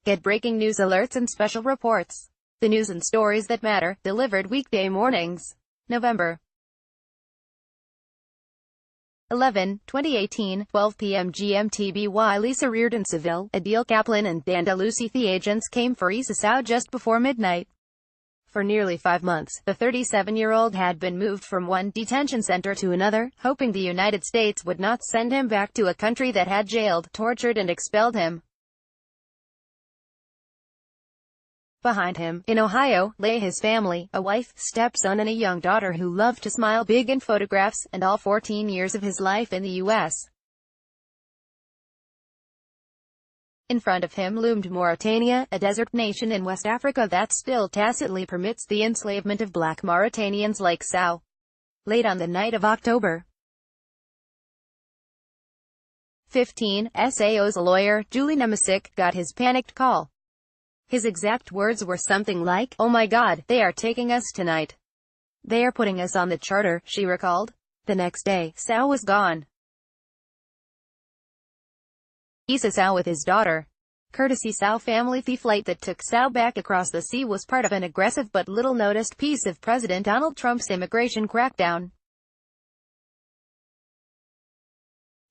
Get breaking news alerts and special reports. The news and stories that matter, delivered weekday mornings. November 11, 2018, 12 p.m. GMTBy Lisa Riordan Seville, Adiel, Kaplan and LuceThe agents came for Issa Sao just before midnight. For nearly 5 months, the 37-year-old had been moved from one detention center to another, hoping the United States would not send him back to a country that had jailed, tortured and expelled him. Behind him, in Ohio, lay his family, a wife, stepson and a young daughter who loved to smile big in photographs, and all 14 years of his life in the U.S. In front of him loomed Mauritania, a desert nation in West Africa that still tacitly permits the enslavement of black Mauritanians like Sao. Late on the night of October 15, Sao's lawyer, Julie Nemesic, got his panicked call. His exact words were something like, "Oh my God, they are taking us tonight. They are putting us on the charter," she recalled. The next day, Sao was gone. Issa Sao with his daughter. Courtesy Sao family. The flight that took Sao back across the sea was part of an aggressive but little-noticed piece of President Donald Trump's immigration crackdown.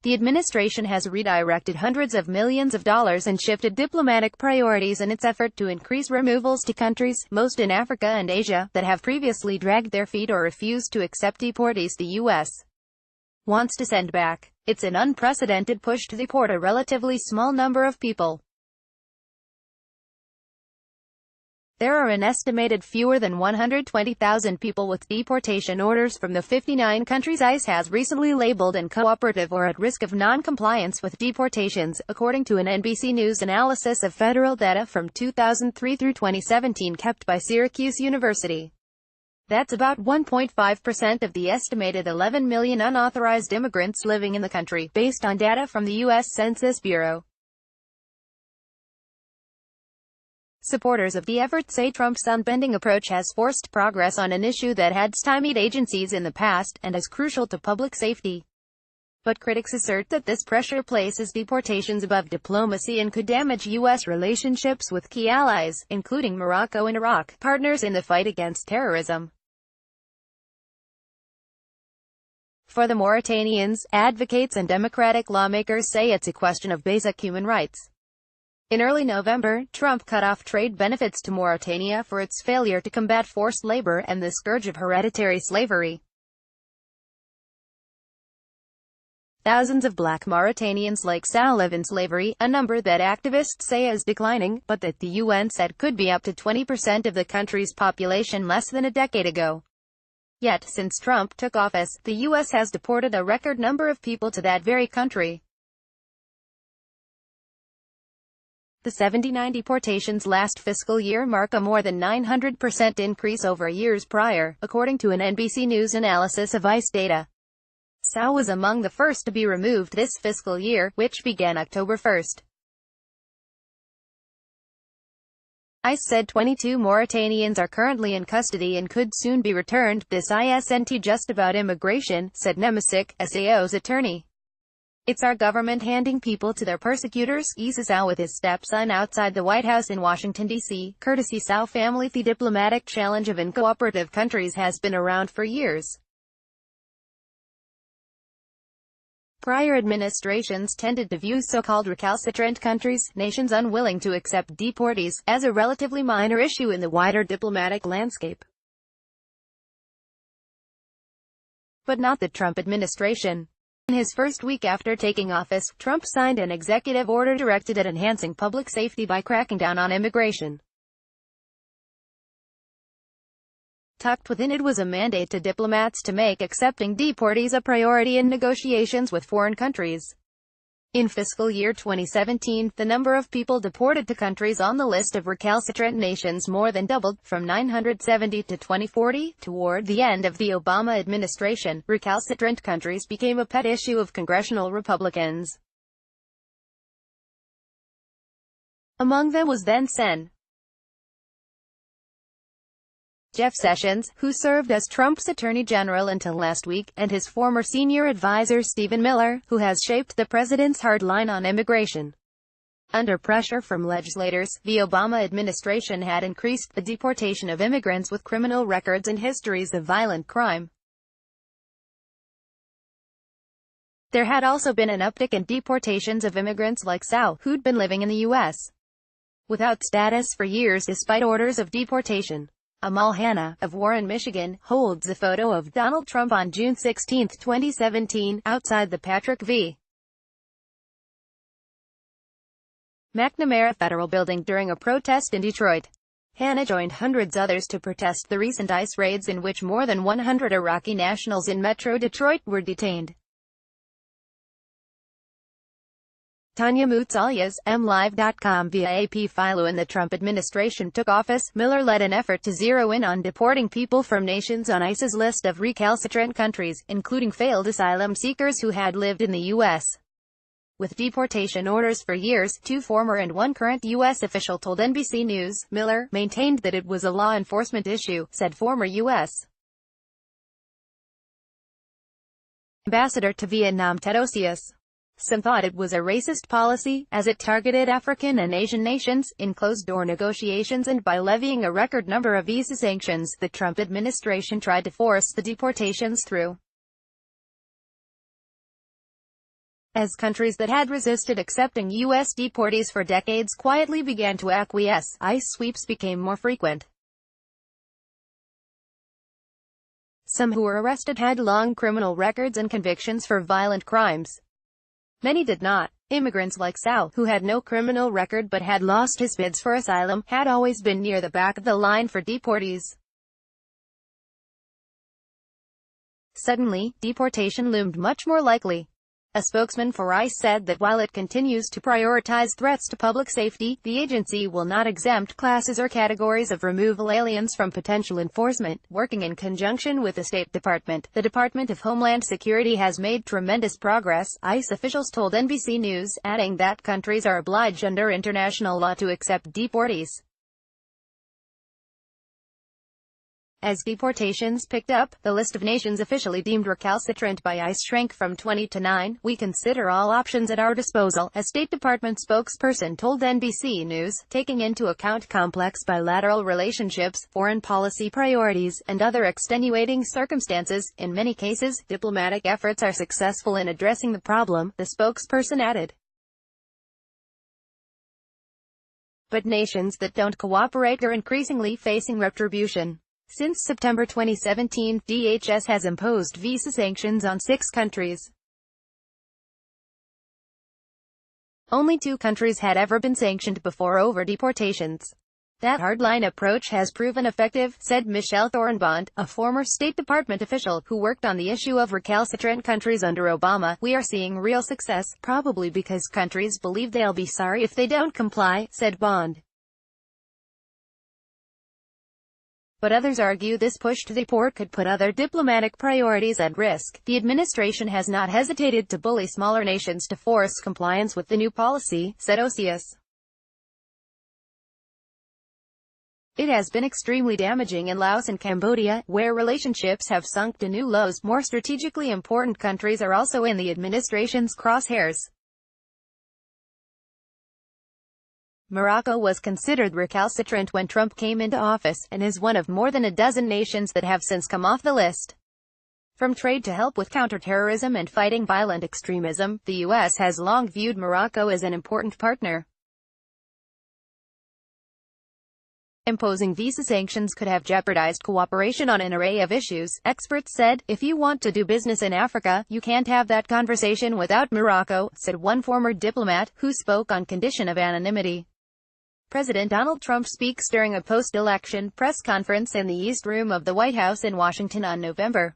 The administration has redirected hundreds of millions of dollars and shifted diplomatic priorities in its effort to increase removals to countries, most in Africa and Asia, that have previously dragged their feet or refused to accept deportees the U.S. wants to send back. It's an unprecedented push to deport a relatively small number of people. There are an estimated fewer than 120,000 people with deportation orders from the 59 countries ICE has recently labeled uncooperative or at risk of non-compliance with deportations, according to an NBC News analysis of federal data from 2003 through 2017 kept by Syracuse University. That's about 1.5% of the estimated 11 million unauthorized immigrants living in the country, based on data from the U.S. Census Bureau. Supporters of the effort say Trump's unbending approach has forced progress on an issue that had stymied agencies in the past, and is crucial to public safety. But critics assert that this pressure places deportations above diplomacy and could damage U.S. relationships with key allies, including Morocco and Iraq, partners in the fight against terrorism. For the Mauritanians, advocates and democratic lawmakers say it's a question of basic human rights. In early November, Trump cut off trade benefits to Mauritania for its failure to combat forced labor and the scourge of hereditary slavery. Thousands of black Mauritanians like Sao live in slavery, a number that activists say is declining, but that the UN said could be up to 20% of the country's population less than a decade ago. Yet, since Trump took office, the U.S. has deported a record number of people to that very country. The 79 deportations last fiscal year mark a more than 900% increase over years prior, according to an NBC News analysis of ICE data. Sao was among the first to be removed this fiscal year, which began October 1. ICE said 22 Mauritanians are currently in custody and could soon be returned. This isn't just about immigration, said Nemesic, Sao's attorney. It's our government handing people to their persecutors. Issa Sao with his stepson outside the White House in Washington, D.C., courtesy Sao family. The diplomatic challenge of uncooperative countries has been around for years. Prior administrations tended to view so-called recalcitrant countries, nations unwilling to accept deportees, as a relatively minor issue in the wider diplomatic landscape. But not the Trump administration. In his first week after taking office, Trump signed an executive order directed at enhancing public safety by cracking down on immigration. Tucked within it was a mandate to diplomats to make accepting deportees a priority in negotiations with foreign countries. In fiscal year 2017, the number of people deported to countries on the list of recalcitrant nations more than doubled, from 970 to 2040. Toward the end of the Obama administration, recalcitrant countries became a pet issue of congressional Republicans. Among them was then Sen. Jeff Sessions, who served as Trump's attorney general until last week, and his former senior advisor Stephen Miller, who has shaped the president's hard line on immigration. Under pressure from legislators, the Obama administration had increased the deportation of immigrants with criminal records and histories of violent crime. There had also been an uptick in deportations of immigrants like Sao, who'd been living in the U.S. without status for years despite orders of deportation. Amal Hanna, of Warren, Michigan, holds a photo of Donald Trump on June 16, 2017, outside the Patrick V. McNamara Federal Building during a protest in Detroit. Hanna joined hundreds others to protest the recent ICE raids in which more than 100 Iraqi nationals in Metro Detroit were detained. Tanya Moutsalyas, MLive.com. Via AP Philo. When the Trump administration took office, Miller led an effort to zero in on deporting people from nations on ICE's list of recalcitrant countries, including failed asylum seekers who had lived in the U.S. with deportation orders for years. Two former and one current U.S. official told NBC News. Miller maintained that it was a law enforcement issue, said former U.S. Ambassador to Vietnam Ted Osius. Some thought it was a racist policy, as it targeted African and Asian nations, in closed-door negotiations and by levying a record number of visa sanctions. The Trump administration tried to force the deportations through, as countries that had resisted accepting U.S. deportees for decades quietly began to acquiesce. ICE sweeps became more frequent. Some who were arrested had long criminal records and convictions for violent crimes. Many did not. Immigrants like Sao, who had no criminal record but had lost his bids for asylum, had always been near the back of the line for deportees. Suddenly, deportation loomed much more likely. A spokesman for ICE said that while it continues to prioritize threats to public safety, the agency will not exempt classes or categories of removal aliens from potential enforcement. Working in conjunction with the State Department, the Department of Homeland Security has made tremendous progress, ICE officials told NBC News, adding that countries are obliged under international law to accept deportees. As deportations picked up, the list of nations officially deemed recalcitrant by ICE shrank from 20 to 9. We consider all options at our disposal, a State Department spokesperson told NBC News, taking into account complex bilateral relationships, foreign policy priorities, and other extenuating circumstances. In many cases, diplomatic efforts are successful in addressing the problem, the spokesperson added. But nations that don't cooperate are increasingly facing retribution. Since September 2017, DHS has imposed visa sanctions on 6 countries. Only 2 countries had ever been sanctioned before over deportations. That hardline approach has proven effective, said Michelle Thorenbond, a former State Department official, who worked on the issue of recalcitrant countries under Obama. We are seeing real success, probably because countries believe they'll be sorry if they don't comply, said Bond. But others argue this push to deport could put other diplomatic priorities at risk. The administration has not hesitated to bully smaller nations to force compliance with the new policy, said Osius. It has been extremely damaging in Laos and Cambodia, where relationships have sunk to new lows. More strategically important countries are also in the administration's crosshairs. Morocco was considered recalcitrant when Trump came into office, and is one of more than a dozen nations that have since come off the list. From trade to help with counterterrorism and fighting violent extremism, the U.S. has long viewed Morocco as an important partner. Imposing visa sanctions could have jeopardized cooperation on an array of issues, experts said. If you want to do business in Africa, you can't have that conversation without Morocco, said one former diplomat, who spoke on condition of anonymity. President Donald Trump speaks during a post-election press conference in the East Room of the White House in Washington on November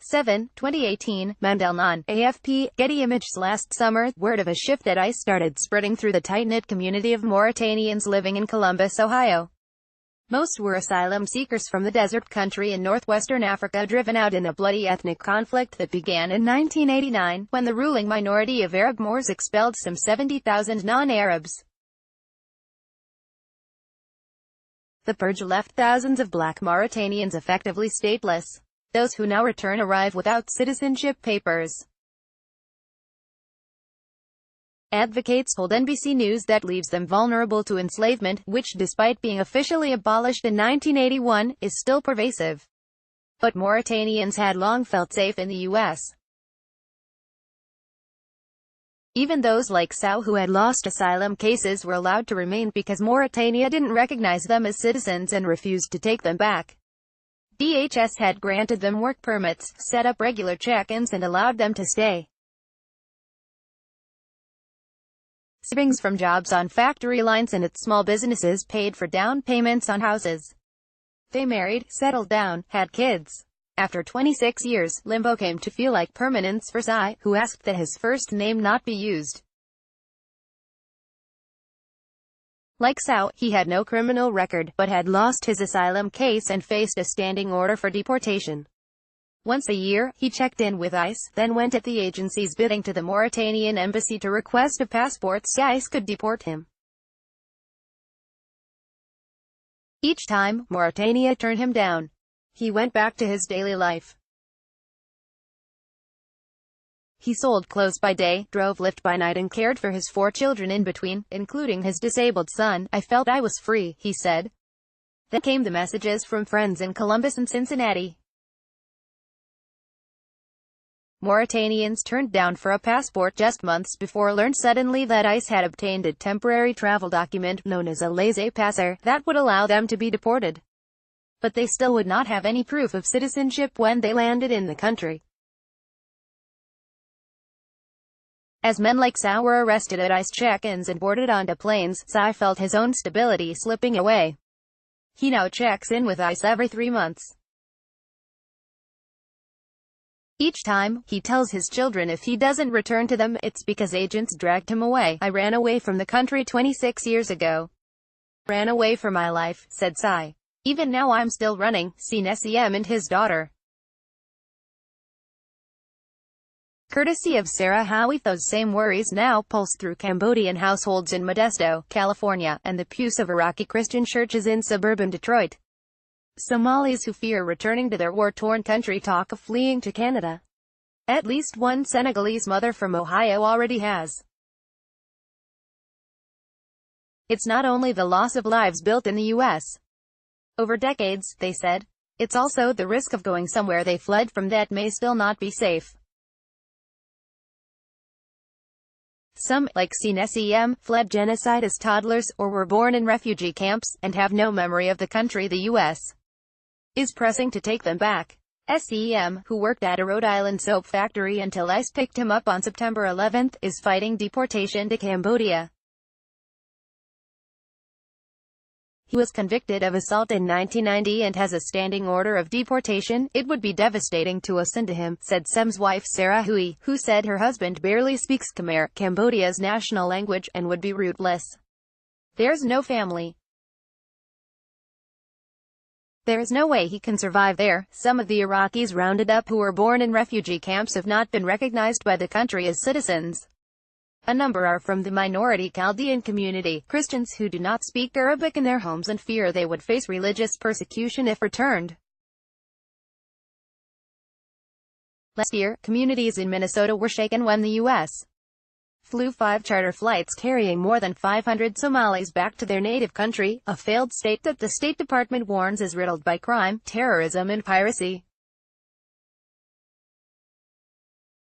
7, 2018, Mandelnon, AFP, Getty Images. Last summer, word of a shift at ICE started spreading through the tight-knit community of Mauritanians living in Columbus, Ohio. Most were asylum seekers from the desert country in northwestern Africa, driven out in a bloody ethnic conflict that began in 1989, when the ruling minority of Arab Moors expelled some 70,000 non-Arabs. The purge left thousands of black Mauritanians effectively stateless. Those who now return arrive without citizenship papers. Advocates told NBC News that leaves them vulnerable to enslavement, which, despite being officially abolished in 1981, is still pervasive. But Mauritanians had long felt safe in the U.S. Even those like Sao who had lost asylum cases were allowed to remain because Mauritania didn't recognize them as citizens and refused to take them back. DHS had granted them work permits, set up regular check-ins and allowed them to stay. Savings from jobs on factory lines and at small businesses paid for down payments on houses. They married, settled down, had kids. After 26 years, limbo came to feel like permanence for Sai, who asked that his first name not be used. Like Sao, he had no criminal record, but had lost his asylum case and faced a standing order for deportation. Once a year, he checked in with ICE, then went at the agency's bidding to the Mauritanian embassy to request a passport so ICE could deport him. Each time, Mauritania turned him down. He went back to his daily life. He sold clothes by day, drove Lyft by night and cared for his 4 children in between, including his disabled son. I felt I was free, he said. Then came the messages from friends in Columbus and Cincinnati. Mauritanians turned down for a passport just months before learned suddenly that ICE had obtained a temporary travel document, known as a laissez-passer, that would allow them to be deported. But they still would not have any proof of citizenship when they landed in the country. As men like Sao were arrested at ICE check-ins and boarded onto planes, Sai felt his own stability slipping away. He now checks in with ICE every 3 months. Each time, he tells his children if he doesn't return to them, it's because agents dragged him away. I ran away from the country 26 years ago. Ran away for my life, said Sai. Even now I'm still running, seen SEM and his daughter. Courtesy of Sarah Howie, those same worries now pulse through Cambodian households in Modesto, California, and the pews of Iraqi Christian churches in suburban Detroit. Somalis who fear returning to their war-torn country talk of fleeing to Canada. At least one Senegalese mother from Ohio already has. It's not only the loss of lives built in the U.S. over decades, they said. It's also the risk of going somewhere they fled from that may still not be safe. Some, like SEM, fled genocide as toddlers, or were born in refugee camps, and have no memory of the country the U.S. is pressing to take them back. SEM, who worked at a Rhode Island soap factory until ICE picked him up on September 11, is fighting deportation to Cambodia. He was convicted of assault in 1990 and has a standing order of deportation. It would be devastating to send to him, said Sem's wife Sarah Hui, who said her husband barely speaks Khmer, Cambodia's national language, and would be rootless. There's no family. There is no way he can survive there. Some of the Iraqis rounded up who were born in refugee camps have not been recognized by the country as citizens. A number are from the minority Chaldean community, Christians who do not speak Arabic in their homes and fear they would face religious persecution if returned. Last year, communities in Minnesota were shaken when the U.S. flew 5 charter flights carrying more than 500 Somalis back to their native country, a failed state that the State Department warns is riddled by crime, terrorism and piracy.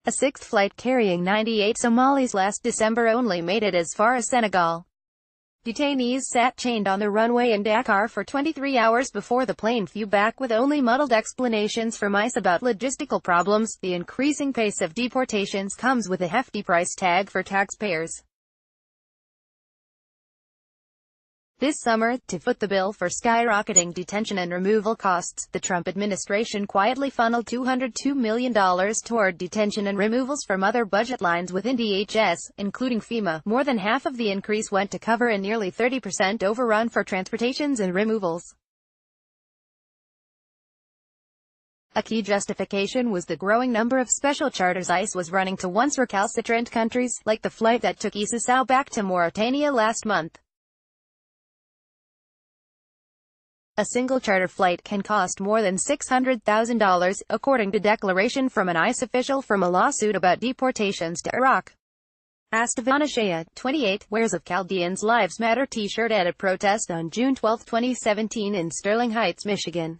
A 6th flight carrying 98 Somalis last December only made it as far as Senegal. Detainees sat chained on the runway in Dakar for 23 hours before the plane flew back with only muddled explanations from ICE about logistical problems. The increasing pace of deportations comes with a hefty price tag for taxpayers. This summer, to foot the bill for skyrocketing detention and removal costs, the Trump administration quietly funneled $202 million toward detention and removals from other budget lines within DHS, including FEMA. More than half of the increase went to cover a nearly 30% overrun for transportations and removals. A key justification was the growing number of special charters ICE was running to once recalcitrant countries, like the flight that took Issa Sao back to Mauritania last month. A single charter flight can cost more than $600,000, according to declaration from an ICE official from a lawsuit about deportations to Iraq. Astavana Shea, 28, wears a Chaldeans Lives Matter t-shirt at a protest on June 12, 2017 in Sterling Heights, Michigan.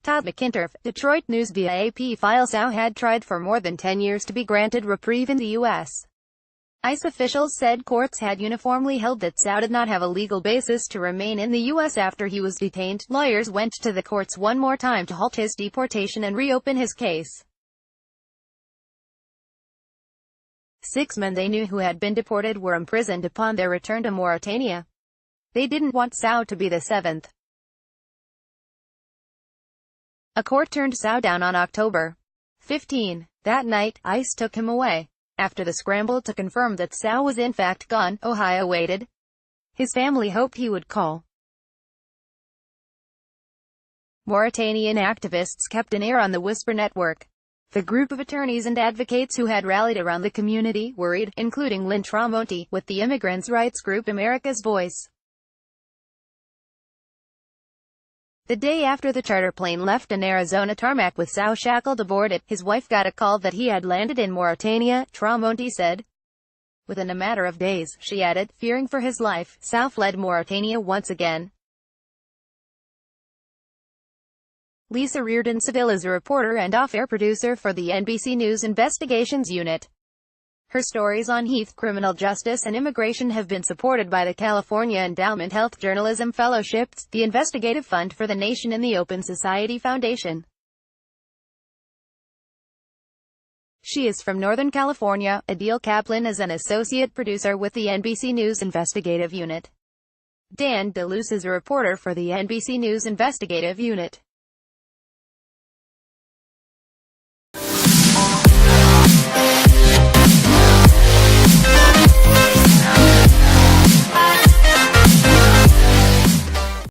Todd McInturf, Detroit News via AP Issa Sao had tried for more than 10 years to be granted reprieve in the U.S. ICE officials said courts had uniformly held that Sao did not have a legal basis to remain in the U.S. after he was detained. Lawyers went to the courts one more time to halt his deportation and reopen his case. 6 men they knew who had been deported were imprisoned upon their return to Mauritania. They didn't want Sao to be the 7th. A court turned Sao down on October 15. That night, ICE took him away. After the scramble to confirm that Sao was in fact gone, Ohio waited. His family hoped he would call. Mauritanian activists kept an ear on the Whisper Network. The group of attorneys and advocates who had rallied around the community worried, including Lynn Tramonti, with the immigrants' rights group America's Voice. The day after the charter plane left an Arizona tarmac with Sao shackled aboard it, his wife got a call that he had landed in Mauritania, Tramonti said. Within a matter of days, she added, fearing for his life, Sao fled Mauritania once again. Lisa Riordan Seville is a reporter and off-air producer for the NBC News Investigations Unit. Her stories on Heath, criminal justice and immigration have been supported by the California Endowment Health Journalism Fellowships, the Investigative Fund for the Nation and the Open Society Foundation. She is from Northern California. Adiel Kaplan is an associate producer with the NBC News Investigative Unit. Dan DeLuce is a reporter for the NBC News Investigative Unit.